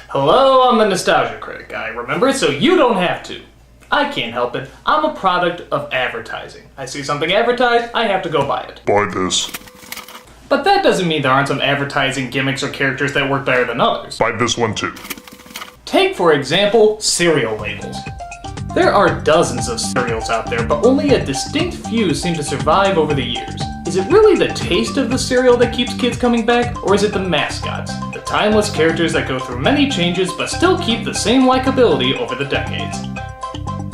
Hello, I'm the Nostalgia Critic. I remember it so you don't have to. I can't help it. I'm a product of advertising. I see something advertised, I have to go buy it. Buy this. But that doesn't mean there aren't some advertising gimmicks or characters that work better than others. Buy this one too. Take, for example, cereal labels. There are dozens of cereals out there, but only a distinct few seem to survive over the years. Is it really the taste of the cereal that keeps kids coming back, or is it the mascots? The timeless characters that go through many changes but still keep the same likability over the decades.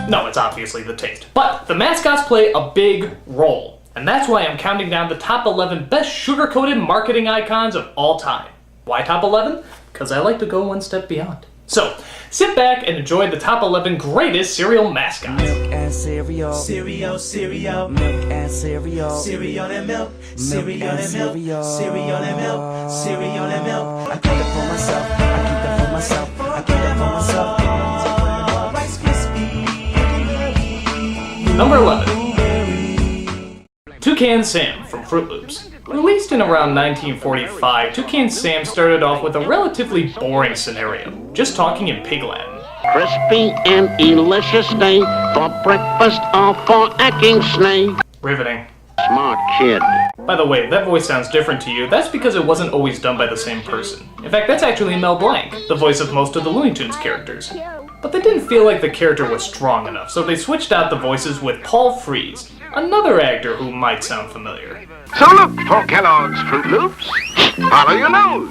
No, it's obviously the taste. But the mascots play a big role, and that's why I'm counting down the top 11 best sugar-coated marketing icons of all time. Why top 11? Because I like to go one step beyond. So, sit back and enjoy the top 11 greatest cereal mascots. Milk and cereal. Cereal, cereal. Milk and cereal. Cereal and milk. Cereal and milk. cereal. Cereal and milk. Cereal and milk. I keep it for myself. I keep it for myself. I keep it for myself. Rice Krispies. Number 11. Toucan Sam from Fruit Loops. Released in around 1945, Toucan Sam started off with a relatively boring scenario, just talking in pig Latin. Crispy and delicious day for breakfast or for acting snake. Riveting. Smart kid. By the way, if that voice sounds different to you, that's because it wasn't always done by the same person. In fact, that's actually Mel Blanc, the voice of most of the Looney Tunes characters. But they didn't feel like the character was strong enough, so they switched out the voices with Paul Frees, another actor who might sound familiar. So look for Kellogg's Fruit Loops. Follow your nose.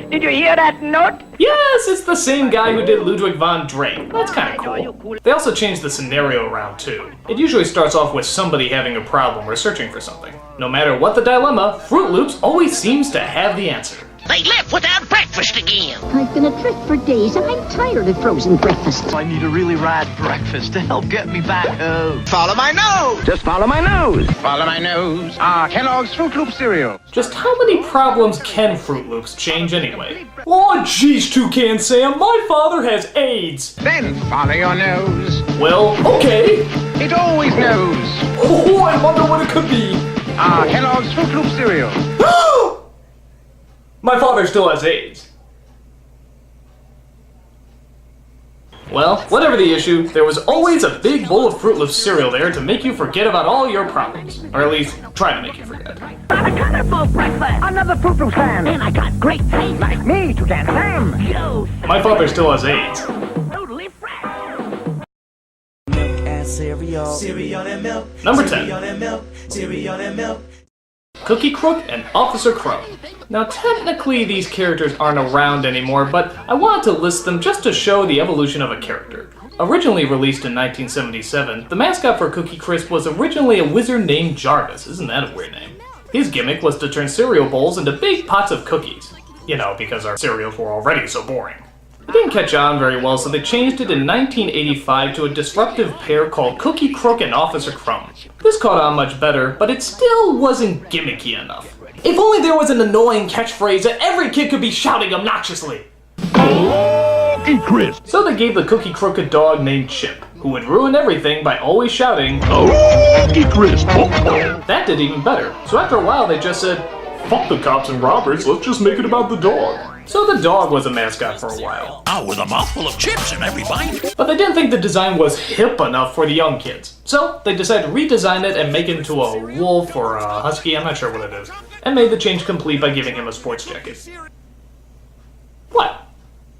Did you hear that note? Yes, it's the same guy who did Ludwig von Drake. That's kind of cool. They also changed the scenario around too. It usually starts off with somebody having a problem or searching for something. No matter what the dilemma, Fruit Loops always seems to have the answer. They left without breakfast again. I've been adrift for days and I'm tired of frozen breakfast. I need a really rad breakfast to help get me back home. Follow my nose. Just follow my nose. Follow my nose. Kellogg's Fruit Loop cereal. Just how many problems can Fruit Loops change anyway? Oh jeez, Toucan Sam, my father has AIDS! Then follow your nose. Well, okay. It always knows. Oh, I wonder what it could be. Kellogg's Fruit Loop cereal. My father still has AIDS. Well, whatever the issue, there was always a big bowl of Fruit Loops cereal there to make you forget about all your problems. Or at least, try to make you forget. Got a colorful breakfast. Another Fruit Loops fan. And I got great taste. Like me, Toucan Sam. Yo, My father still has AIDS. totally fresh. Milk and cereal. Cereal and milk. Number 10. Cereal and milk. Cereal and milk. Cookie Crook and Officer Crumb. Now technically these characters aren't around anymore, but I wanted to list them just to show the evolution of a character. Originally released in 1977, the mascot for Cookie Crisp was originally a wizard named Jarvis. Isn't that a weird name? His gimmick was to turn cereal bowls into big pots of cookies. You know, because our cereals were already so boring. It didn't catch on very well, so they changed it in 1985 to a disruptive pair called Cookie Crook and Officer Crumb. This caught on much better, but it still wasn't gimmicky enough. If only there was an annoying catchphrase that every kid could be shouting obnoxiously. Cookie Crisp. So they gave the Cookie Crook a dog named Chip, who would ruin everything by always shouting, Cookie Crisp. That did even better, so after a while they just said, fuck the cops and robbers, let's just make it about the dog. So the dog was a mascot for a while. With a mouthful of chips in every bite. But they didn't think the design was hip enough for the young kids. So they decided to redesign it and make it into a wolf or a husky, I'm not sure what it is, and made the change complete by giving him a sports jacket. What?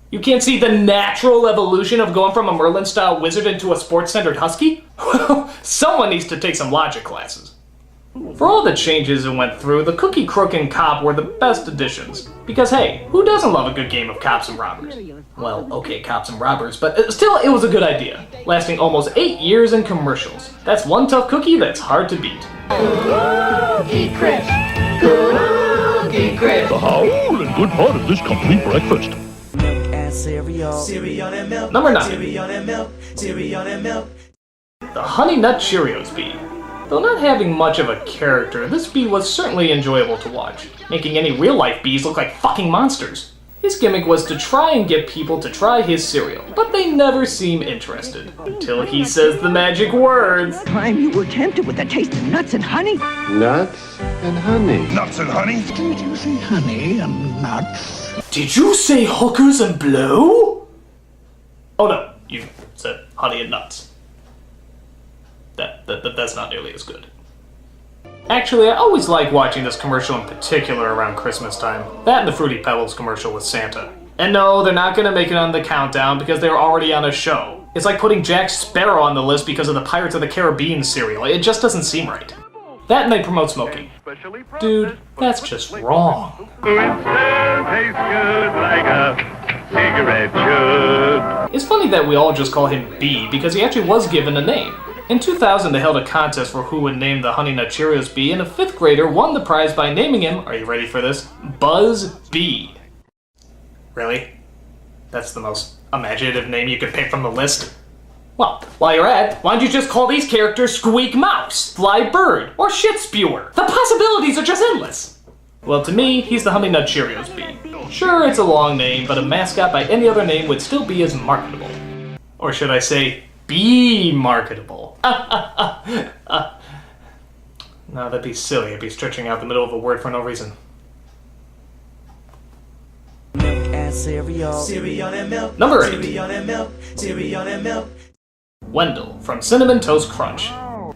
You can't see the natural evolution of going from a Merlin-style wizard into a sports-centered husky? Well, someone needs to take some logic classes. For all the changes it went through, the Cookie Crook and Cop were the best additions. Because hey, who doesn't love a good game of cops and robbers? Well, okay, cops and robbers, but still it was a good idea. Lasting almost 8 years in commercials. That's one tough cookie that's hard to beat. Cookie Crisp. Cookie Crisp. The whole and good part of this complete breakfast. Milk and cereal. Cereal and milk. Number 9. Cereal and milk. Cereal and milk. The Honey Nut Cheerios bee. Though not having much of a character, this bee was certainly enjoyable to watch, making any real-life bees look like fucking monsters. His gimmick was to try and get people to try his cereal, but they never seem interested, until he says the magic words. Time you were tempted with the taste of nuts and honey. Nuts and honey. Nuts and honey. Did you say honey and nuts? Did you say hookers and blow? Oh no, you said honey and nuts. That's not nearly as good. Actually, I always like watching this commercial in particular around Christmas time. That and the Fruity Pebbles commercial with Santa. And no, they're not gonna make it on the countdown because they're already on a show. It's like putting Jack Sparrow on the list because of the Pirates of the Caribbean cereal. It just doesn't seem right. That and they promote smoking. Dude, that's just wrong. It's funny that we all just call him B because he actually was given a name. In 2000, they held a contest for who would name the Honey Nut Cheerios Bee, and a 5th grader won the prize by naming him, are you ready for this? Buzz Bee. Really? That's the most imaginative name you could pick from the list? Well, while you're at, why don't you just call these characters Squeak Mouse, Fly Bird, or Shit Spewer? The possibilities are just endless! Well, to me, he's the Honey Nut Cheerios Bee. Sure, it's a long name, but a mascot by any other name would still be as marketable. Or should I say, be marketable? No, that'd be silly. I'd be stretching out the middle of a word for no reason. Milk and cereal. Cereal and milk. Number 8. Cereal and milk. Cereal and milk. Wendell from Cinnamon Toast Crunch.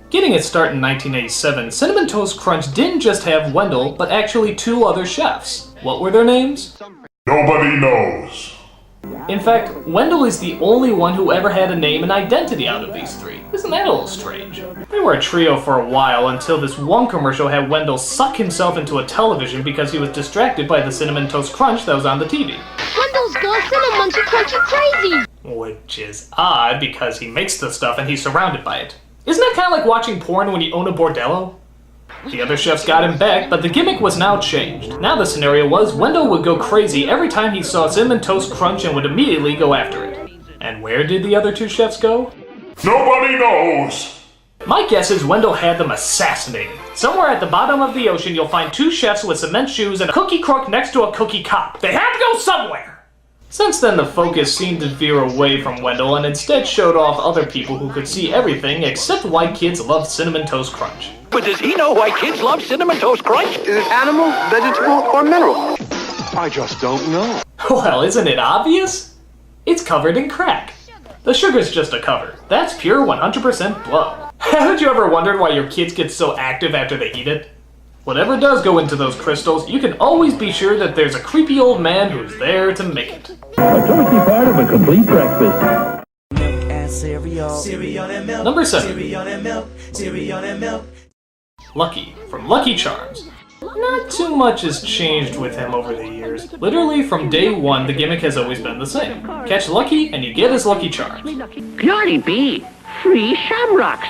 Getting its start in 1987, Cinnamon Toast Crunch didn't just have Wendell, but actually 2 other chefs. What were their names? Nobody knows. In fact, Wendell is the only one who ever had a name and identity out of these 3. Isn't that a little strange? They were a trio for a while until this one commercial had Wendell suck himself into a television because he was distracted by the Cinnamon Toast Crunch that was on the TV. Wendell's got Cinnamon to Crunchy crazy! Which is odd because he makes the stuff and he's surrounded by it. Isn't that kind of like watching porn when you own a bordello? The other chefs got him back, but the gimmick was now changed. Now the scenario was Wendell would go crazy every time he saw Cinnamon Toast Crunch and would immediately go after it. And where did the other 2 chefs go? Nobody knows. My guess is Wendell had them assassinated. Somewhere at the bottom of the ocean you'll find 2 chefs with cement shoes and a cookie crook next to a cookie cop. They had to go somewhere! Since then, the focus seemed to veer away from Wendell and instead showed off other people who could see everything except why kids love Cinnamon Toast Crunch. But does he know why kids love Cinnamon Toast Crunch? Is it animal, vegetable, or mineral? I just don't know. Well, isn't it obvious? It's covered in crack. The sugar's just a cover. That's pure 100% blood. Haven't you ever wondered why your kids get so active after they eat it? Whatever does go into those crystals, you can always be sure that there's a creepy old man who's there to make it. A tasty part of a complete breakfast. Milk and cereal. Cereal and milk. Number 7. Cereal and milk. Cereal and milk. Lucky from Lucky Charms. Not too much has changed with him over the years. Literally from day 1, the gimmick has always been the same. Catch Lucky and you get his Lucky Charms. Glory be, free shamrocks.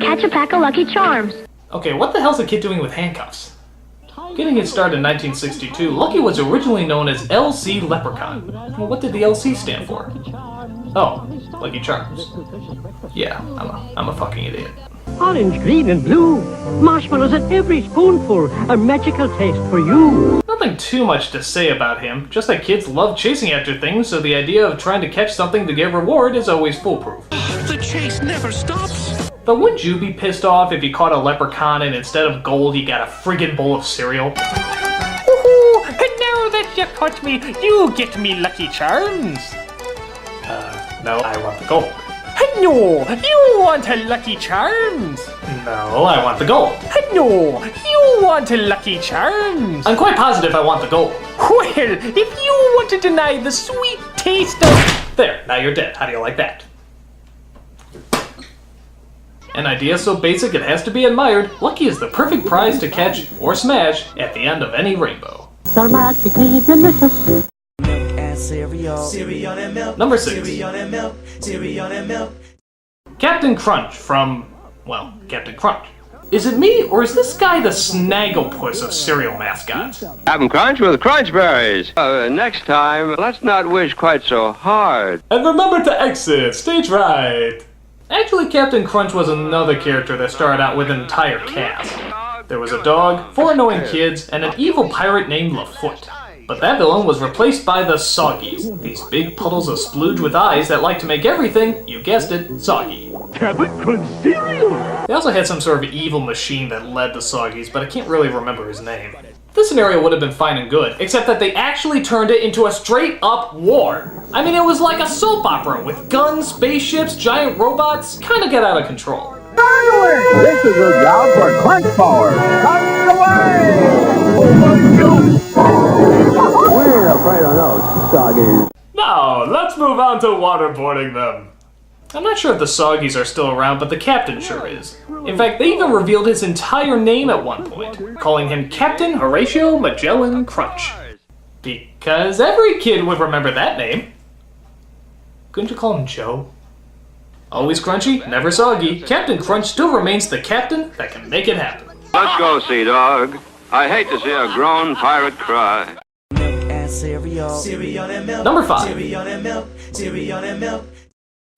Catch a pack of Lucky Charms. Okay, what the hell's a kid doing with handcuffs? Getting its start in 1962, Lucky was originally known as LC Leprechaun. Well, what did the LC stand for? Oh, Lucky Charms. Yeah, I'm a fucking idiot. Orange, green, and blue. Marshmallows at every spoonful. A magical taste for you. Nothing too much to say about him, just that kids love chasing after things, so the idea of trying to catch something to get reward is always foolproof. The chase never stops. But wouldn't you be pissed off if you caught a leprechaun and instead of gold you got a friggin' bowl of cereal? Woohoo! And now that you caught me, you get me Lucky Charms. No, I want the gold. No, you want a Lucky Charms. No, I want the gold. No, you want a Lucky Charms. I'm quite positive I want the gold. Well, if you want to deny the sweet taste of... There, now you're dead. How do you like that? An idea so basic it has to be admired, Lucky is the perfect prize to catch or smash at the end of any rainbow. So magically delicious. Milk and cereal. Cereal and milk. Number 6. Cereal and milk. Cereal and milk. Captain Crunch from, well, Captain Crunch. Is it me, or is this guy the Snagglepuss of cereal mascots? Captain Crunch with Crunch Berries. Next time, let's not wish quite so hard. And remember to exit stage right. Actually, Captain Crunch was another character that started out with an entire cast. There was a dog, 4 annoying kids, and an evil pirate named Lafoot. But that villain was replaced by the Soggies, these big puddles of splooge with eyes that like to make everything, you guessed it, soggy. Captain Crunch cereal. They also had some sort of evil machine that led the Soggies, but I can't really remember his name. this scenario would have been fine and good, except that they actually turned it into a straight-up war. I mean, it was like a soap opera with guns, spaceships, giant robots. Kinda got out of control. This is a job for Crunch Power. Cut away! We're afraid of those soggies. Now, let's move on to waterboarding them. I'm not sure if the Soggies are still around, but the captain sure is. In fact, they even revealed his entire name at one point, calling him Captain Horatio Magellan Crunch. Because every kid would remember that name. Couldn't you call him Joe? Always crunchy, never soggy, Captain Crunch still remains the captain that can make it happen. Let's go, Sea Dog. I hate to see a grown pirate cry. Number 5.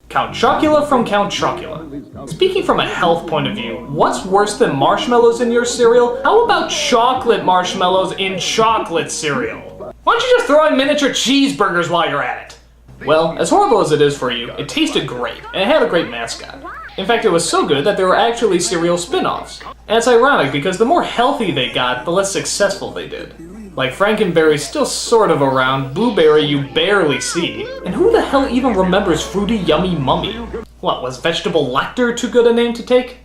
Count Chocula from Count Chocula. Speaking from a health point of view, what's worse than marshmallows in your cereal? How about chocolate marshmallows in chocolate cereal? Why don't you just throw in miniature cheeseburgers while you're at it? Well, as horrible as it is for you, it tasted great, and it had a great mascot. In fact, it was so good that there were actually cereal spin-offs. And it's ironic because the more healthy they got, the less successful they did. Like Frankenberry's still sort of around, Blueberry you barely see, and who the hell even remembers Fruity Yummy Mummy? What, was Vegetable Lecter too good a name to take?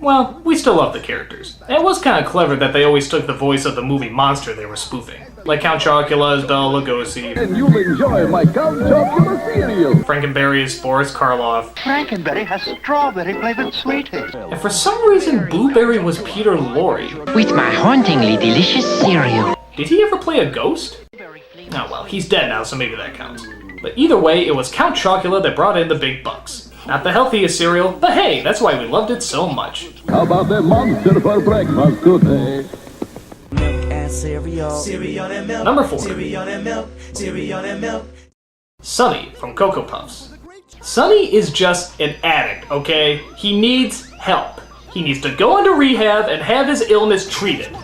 Well, we still love the characters. And it was kind of clever that they always took the voice of the movie monster they were spoofing. Like Count Chocula as Bela Lugosi. And you'll enjoy my Count Chocula cereal. Frankenberry as Boris Karloff. Frankenberry has strawberry-flavored sweeties. And for some reason, Blueberry was Peter Lorre. With my hauntingly delicious cereal. Did he ever play a ghost? Oh well, he's dead now, so maybe that counts. But either way, it was Count Chocula that brought in the big bucks. Not the healthiest cereal, but hey, that's why we loved it so much. How about that monster for breakfast today? Number 4. Sonny from Cocoa Puffs. Sonny is just an addict, okay? He needs help. He needs to go into rehab and have his illness treated.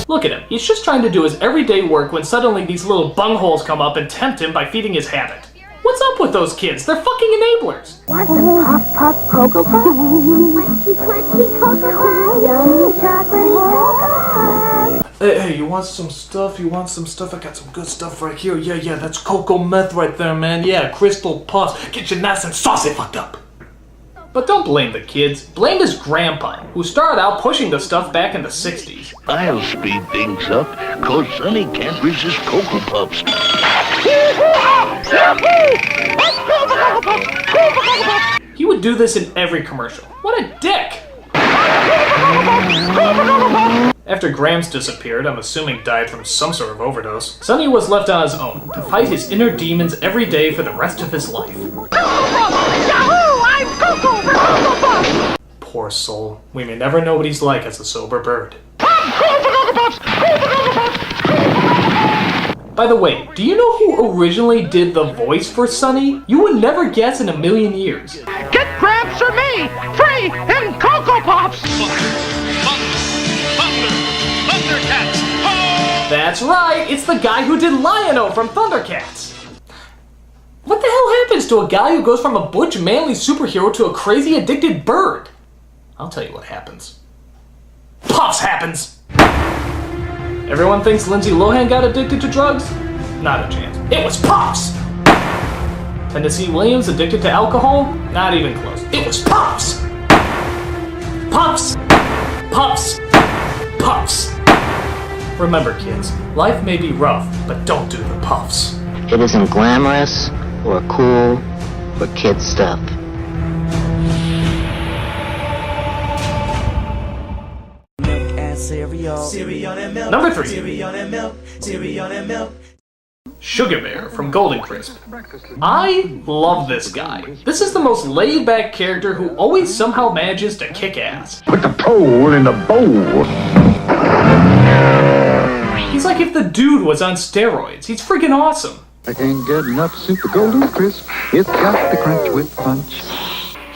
Look at him. He's just trying to do his everyday work when suddenly these little bungholes come up and tempt him by feeding his habit. What's up with those kids? They're fucking enablers. Want some puff Cocoa Puffs? Crunchy, crunchy Cocoa Puffs. Yummy chocolatey Cocoa Puffs. Hey, you want some stuff? You want some stuff? I got some good stuff right here. Yeah, that's cocoa meth right there, man. Yeah, crystal puffs. Get you nice and saucy fucked up. But don't blame the kids. Blame his grandpa, who started out pushing the stuff back in the 60s. I'll speed things up, cause Sonny can't resist Cocoa Puffs. He would do this in every commercial. What a dick! After Grams disappeared, I'm assuming died from some sort of overdose, Sonny was left on his own to fight his inner demons every day for the rest of his life. Poor soul. We may never know what he's like as a sober bird. By the way, do you know who originally did the voice for Sonny? You would never guess in a million years. Get Gramps or me! Free in Cocoa Puffs! Thundercats! That's right, it's the guy who did Lion-O from Thundercats. What the hell happens to a guy who goes from a butch, manly superhero to a crazy, addicted bird? I'll tell you what happens. Puffs happens! Everyone thinks Lindsay Lohan got addicted to drugs? Not a chance. It was Puffs! Tennessee Williams addicted to alcohol? Not even close. It was Puffs! Puffs! Puffs! Puffs! Remember, kids, life may be rough, but don't do the puffs. It isn't glamorous or cool or kid stuff. Number 3. Sugar Bear from Golden Crisp. I love this guy. This is the most laid-back character who always somehow manages to kick ass. Put the pole in the bowl. He's like if the dude was on steroids. He's freaking awesome. I can't get enough Super Golden Crisp. It's got the crunch with punch.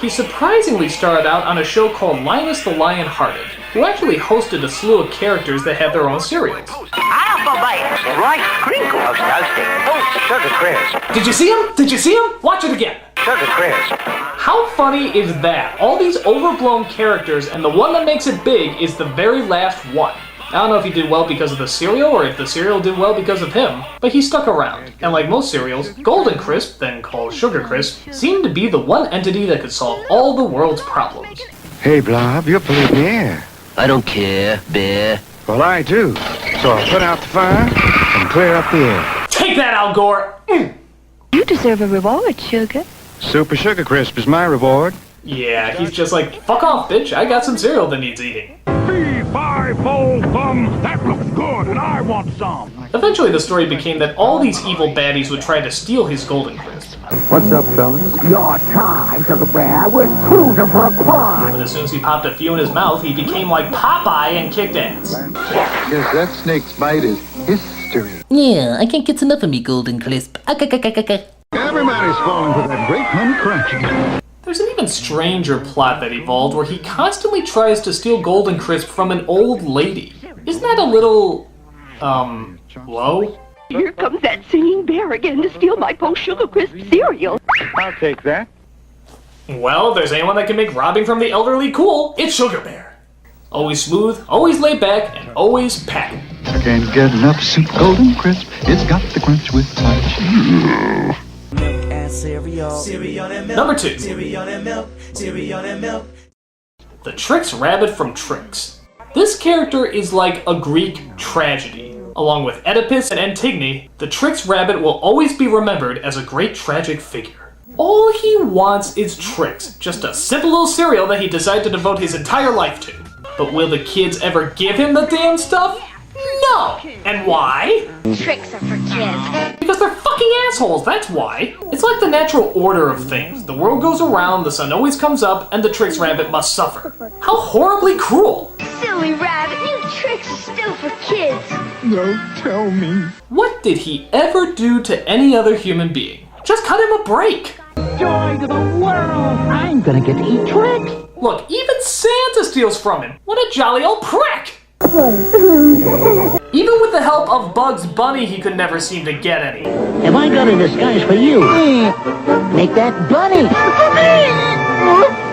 He surprisingly started out on a show called Linus the Lion-Hearted, who actually hosted a slew of characters that had their own cereals. Rice crinkles toasting. Oh, Sugar Crisp. Did you see him? Did you see him? Watch it again. Sugar Crisp. How funny is that? All these overblown characters, and the one that makes it big is the very last one. I don't know if he did well because of the cereal or if the cereal did well because of him, but he stuck around. And like most cereals, Golden Crisp, then called Sugar Crisp, seemed to be the one entity that could solve all the world's problems. Hey, Blob, you're polluting the air. I don't care, Bear. Well, I do. So I'll put out the fire and clear up the air. Take that, Al Gore! You deserve a reward, Sugar. Super Sugar Crisp is my reward. Yeah, he's just like, fuck off, bitch, I got some cereal that needs eating. Fee-fi-fo-fum, that looks good and I want some. Eventually the story became that all these evil baddies would try to steal his Golden Crisp. What's up, fellas? Your time, Sugar Bear. We're cruising for a crime. But as soon as he popped a few in his mouth, he became like Popeye and kicked ass. Yes, that snake's bite is history. Yeah, I can't get enough of me Golden Crisp. Everybody's falling for that great honey crunch. There's an even stranger plot that evolved where he constantly tries to steal Golden Crisp from an old lady. Isn't that a little, low? Here comes that singing bear again to steal my post-Sugar Crisp cereal. I'll take that. Well, if there's anyone that can make robbing from the elderly cool, it's Sugar Bear. Always smooth, always laid back, and always packed. I can't get enough Super Golden Crisp. It's got the crunch with punch. Milk and cereal. Cereal and milk. Number 2. Cereal and milk. Cereal and milk. The Trix Rabbit from Trix. This character is like a Greek tragedy. Along with Oedipus and Antigone, the Trix Rabbit will always be remembered as a great tragic figure. All he wants is Trix, just a simple little cereal that he decided to devote his entire life to. But will the kids ever give him the damn stuff? No! And why? Tricks are for kids. Because they're fucking assholes, that's why. It's like the natural order of things. The world goes around, the sun always comes up, and the Trix Rabbit must suffer. How horribly cruel! Silly rabbit, new tricks are still for kids. Don't tell me. What did he ever do to any other human being? Just cut him a break! Joy to the world. I'm gonna get to eat Trix. Look, even Santa steals from him. What a jolly old prick! Even with the help of Bugs Bunny, he could never seem to get any. Have I got a disguise for you? Make that bunny.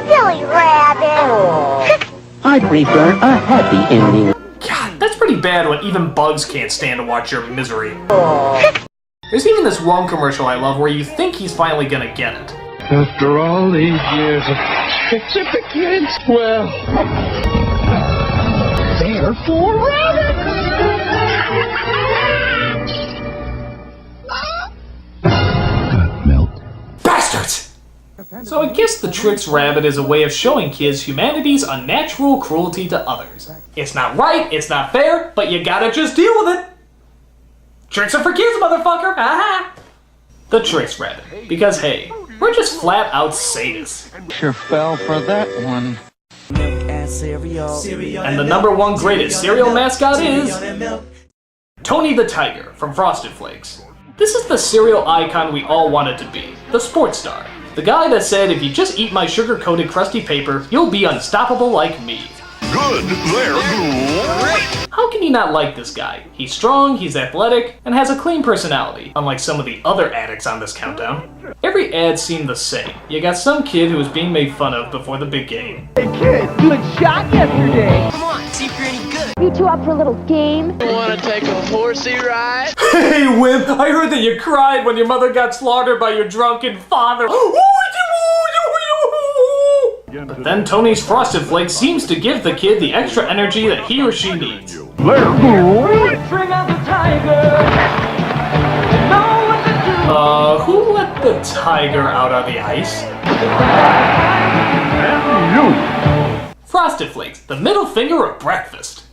Silly rabbit. I'd prefer a happy ending. God, that's pretty bad when even bugs can't stand to watch your misery. There's even this one commercial I love where you think he's finally gonna get it. After all these years of fix it for kids, well, they're for rabbits. Got milk. Bastards! So I guess the Trix Rabbit is a way of showing kids humanity's unnatural cruelty to others. It's not right, it's not fair, but you gotta just deal with it. Tricks are for kids, motherfucker! Aha! The Trix Rabbit. Because hey, we're just flat out sadists. Sure fell for that one. Milk and cereal. And the number one greatest cereal mascot is Tony the Tiger from Frosted Flakes. This is the cereal icon we all wanted to be, the sports star. The guy that said, if you just eat my sugar-coated crusty paper, you'll be unstoppable like me. Good, they're good. How can you not like this guy? He's strong, he's athletic, and has a clean personality, unlike some of the other addicts on this countdown. Every ad seemed the same. You got some kid who was being made fun of before the big game. Hey kid, good shot yesterday. Come on, see if you're any good. You two up for a little game? Want to take a horsey ride? Hey, Wimp, I heard that you cried when your mother got slaughtered by your drunken father. But then Tony's Frosted Flakes seems to give the kid the extra energy that he or she needs. String out the tiger. You know what to do. Who let the tiger out on the ice? Frosted Flakes, the middle finger of breakfast.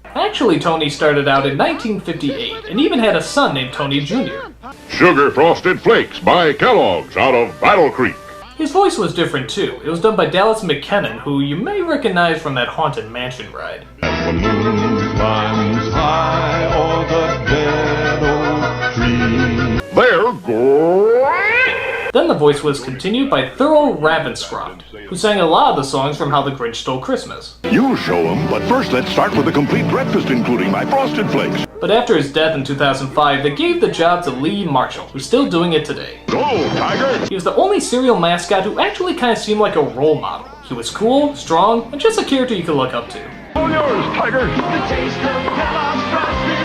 Actually, Tony started out in 1958 and even had a son named Tony Jr. Sugar Frosted Flakes by Kellogg's out of Battle Creek. His voice was different too. It was done by Dallas McKennon, who you may recognize from that Haunted Mansion ride. And the moon climbs high o'er the dead oak tree. They're great. Then the voice was continued by Thurl Ravenscroft, who sang a lot of the songs from How the Grinch Stole Christmas. You show them, but first let's start with a complete breakfast including my Frosted Flakes. But after his death in 2005, they gave the job to Lee Marshall, who's still doing it today. Go, Tiger! He was the only cereal mascot who actually kind of seemed like a role model. He was cool, strong, and just a character you could look up to. all yours, Tiger. The taste of Kellogg's Frosted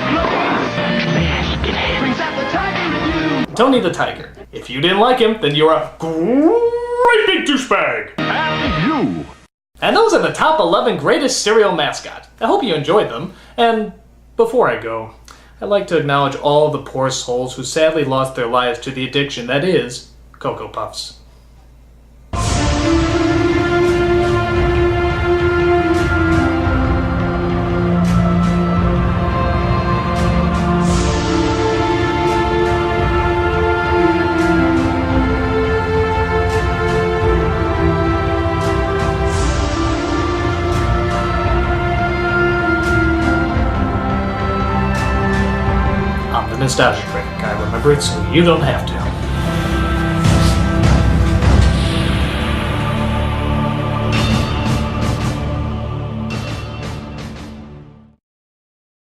Flakes brings out the tiger in you. Tony the Tiger. If you didn't like him, then you're a great big douchebag. And you. And those are the top 11 greatest cereal mascots. I hope you enjoyed them. And before I go, I'd like to acknowledge all the poor souls who sadly lost their lives to the addiction that is Cocoa Puffs. Nostalgia Critic. I remember it so you don't have to.